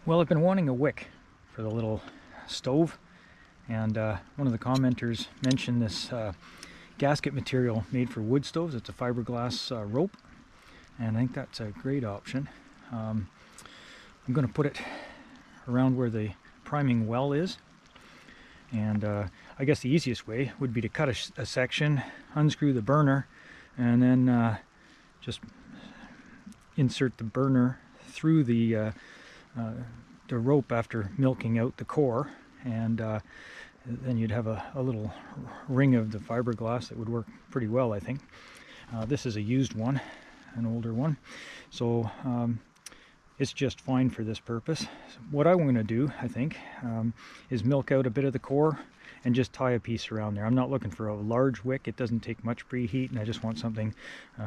Well, I've been wanting a wick for the little stove, and one of the commenters mentioned this gasket material made for wood stoves. It's a fiberglass rope, and I think that's a great option. I'm going to put it around where the priming well is, and I guess the easiest way would be to cut a section, unscrew the burner, and then just insert the burner through the rope after milking out the core, and then you'd have a little ring of the fiberglass that would work pretty well, I think. This is a used one, an older one, so it's just fine for this purpose. So what I'm going to do, I think, is milk out a bit of the core and just tie a piece around there. I'm not looking for a large wick. It doesn't take much preheat, and I just want something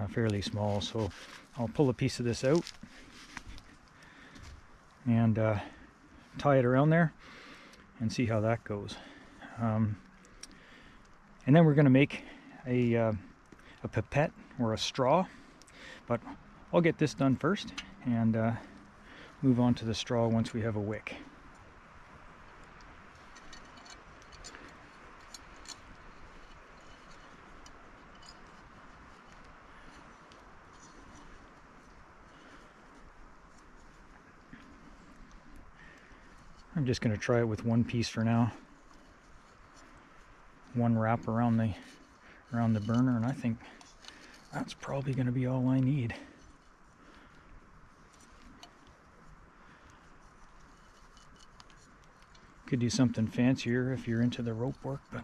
fairly small. So I'll pull a piece of this out and tie it around there and see how that goes. And then we're going to make a pipette or a straw, but I'll get this done first and move on to the straw once we have a wick. I'm just going to try it with one piece for now. One wrap around the burner, and I think that's probably going to be all I need. Could do something fancier if you're into the rope work, but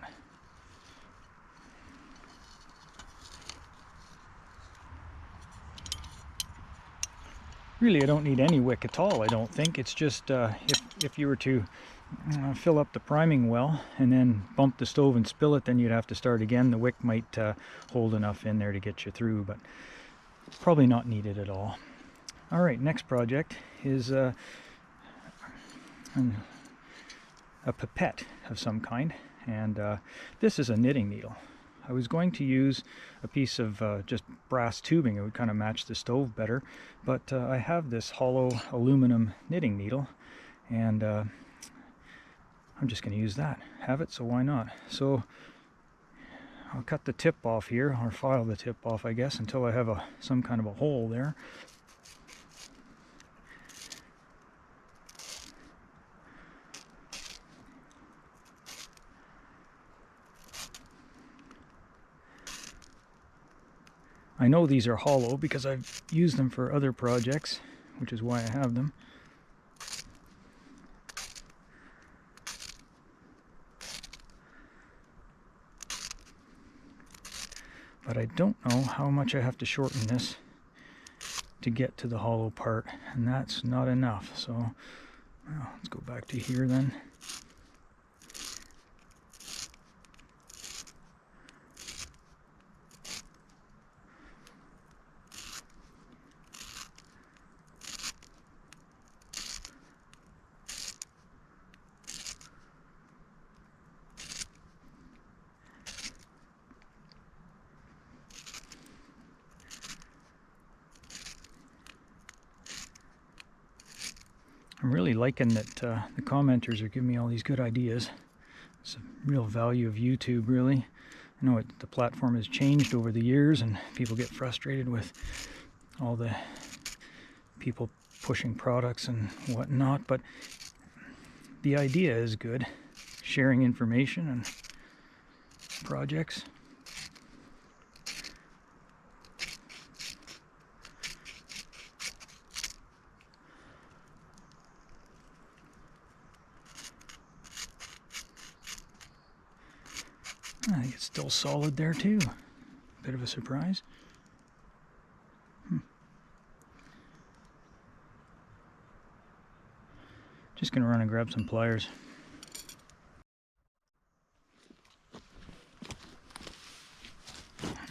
really I don't need any wick at all, I don't think. It's just if you were to fill up the priming well and then bump the stove and spill it, then you'd have to start again. The wick might hold enough in there to get you through, but probably not needed at all. Alright, next project is a pipette of some kind, and this is a knitting needle. I was going to use a piece of just brass tubing. It would kind of match the stove better, but I have this hollow aluminum knitting needle, and I'm just going to use that. Have it, so why not? So I'll cut the tip off here, or file the tip off, I guess, until I have some kind of a hole there. I know these are hollow because I've used them for other projects, which is why I have them. But I don't know how much I have to shorten this to get to the hollow part, and that's not enough. So well, let's go back to here then. I'm really liking that the commenters are giving me all these good ideas. It's a real value of YouTube, really. I know the platform has changed over the years, and people get frustrated with all the people pushing products and whatnot, but the idea is good. Sharing information and projects. I think it's still solid there too. Bit of a surprise. Just gonna run and grab some pliers.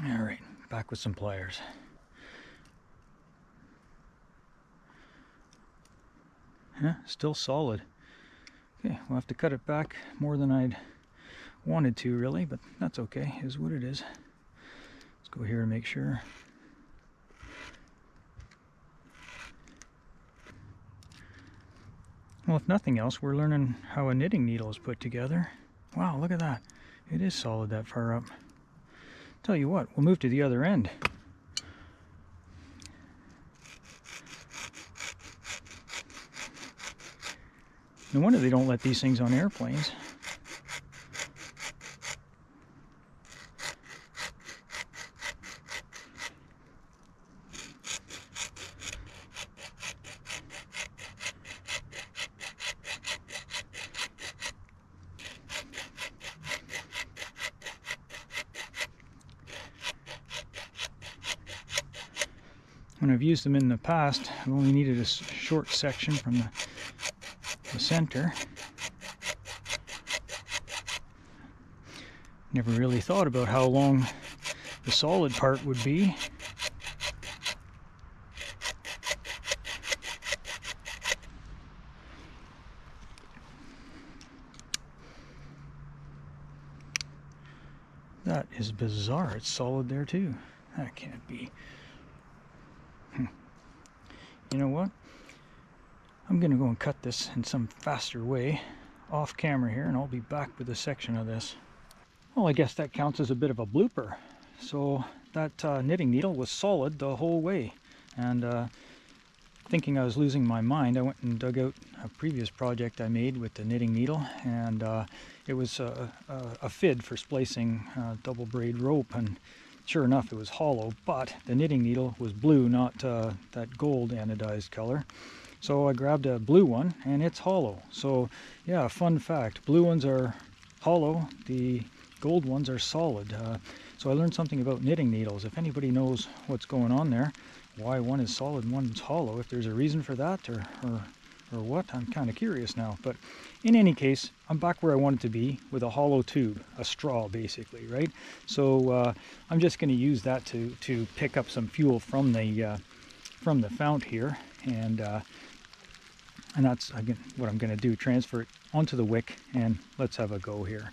Alright, back with some pliers. Yeah, still solid. Okay, we'll have to cut it back more than I'd wanted to, really, but that's okay. Is what it is. Let's go here and make sure. Well, if nothing else, we're learning how a knitting needle is put together. Wow, look at that. It is solid that far up. Tell you what, we'll move to the other end. No wonder they don't let these things on airplanes. When I've used them in the past, I've only needed a short section from the center. Never really thought about how long the solid part would be. That is bizarre. It's solid there too. That can't be. You know what? I'm going to go and cut this in some faster way off camera here, and I'll be back with a section of this. Well, I guess that counts as a bit of a blooper. So that knitting needle was solid the whole way, and thinking I was losing my mind, I went and dug out a previous project I made with the knitting needle, and it was a fid for splicing double braid rope, and sure enough it was hollow, but the knitting needle was blue, not that gold anodized color. So I grabbed a blue one and it's hollow. So yeah, fun fact, blue ones are hollow, the gold ones are solid. So I learned something about knitting needles. If anybody knows what's going on there, why one is solid and one's hollow, if there's a reason for that or what, I'm kind of curious now. But in any case, I'm back where I wanted to be with a hollow tube, a straw basically, right? So I'm just going to use that to pick up some fuel from the fount here, and that's again what I'm going to do, transfer it onto the wick, and let's have a go here.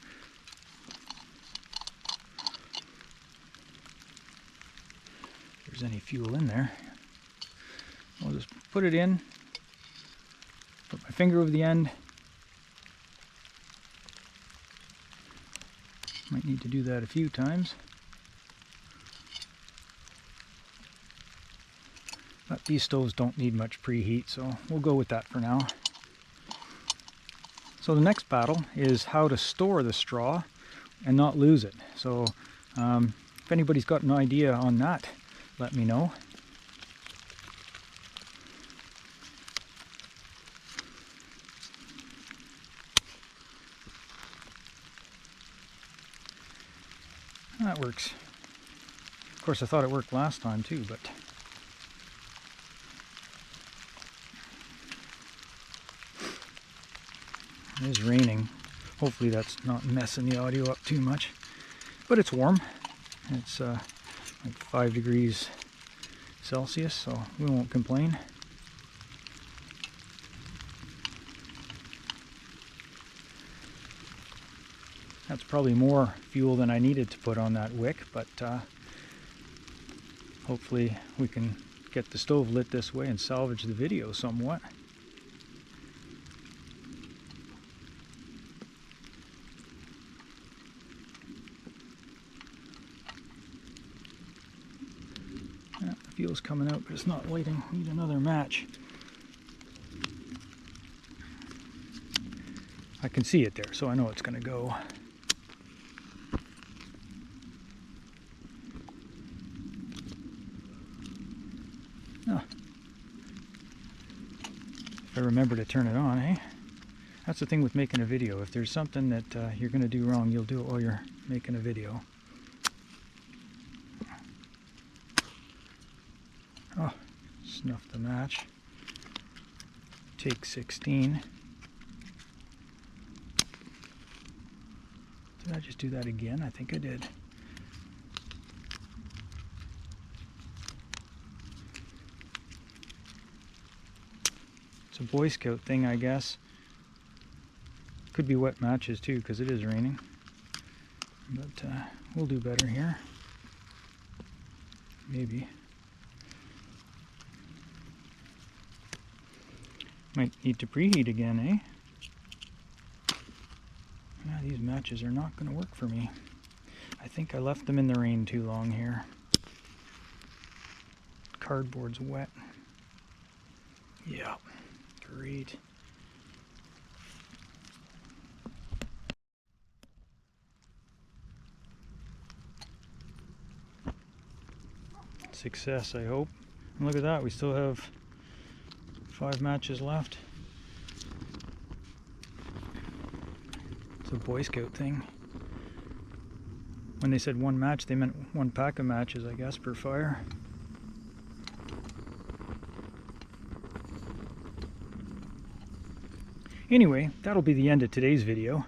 If there's any fuel in there, I'll just put it in, put my finger over the end. Might need to do that a few times. But these stoves don't need much preheat, so we'll go with that for now. So the next battle is how to store the straw and not lose it. So if anybody's got an idea on that, let me know. That works. Of course, I thought it worked last time too, but it is raining. Hopefully that's not messing the audio up too much. But it's warm. It's like 5 degrees Celsius, so we won't complain. That's probably more fuel than I needed to put on that wick, but hopefully we can get the stove lit this way and salvage the video somewhat. Yeah, the fuel's coming out, but it's not lighting. Need another match. I can see it there, so I know it's going to go. Oh. If I remember to turn it on, eh? That's the thing with making a video. If there's something that you're going to do wrong, you'll do it while you're making a video. Oh, snuff the match. Take 16. Did I just do that again? I think I did. It's a Boy Scout thing, I guess. Could be wet matches too, because it is raining. But we'll do better here. Maybe. Might need to preheat again, eh? Yeah, these matches are not going to work for me. I think I left them in the rain too long here. Cardboard's wet. Yeah, great. Success, I hope. And look at that, we still have 5 matches left. It's a Boy Scout thing. When they said 1 match, they meant 1 pack of matches, I guess, per fire. Anyway, that'll be the end of today's video.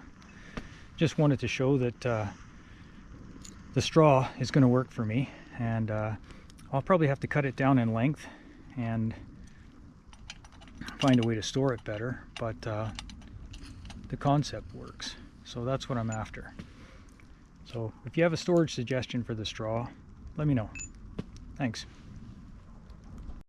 Just wanted to show that the straw is going to work for me, and I'll probably have to cut it down in length and find a way to store it better, but the concept works, so that's what I'm after. So if you have a storage suggestion for the straw, let me know. Thanks.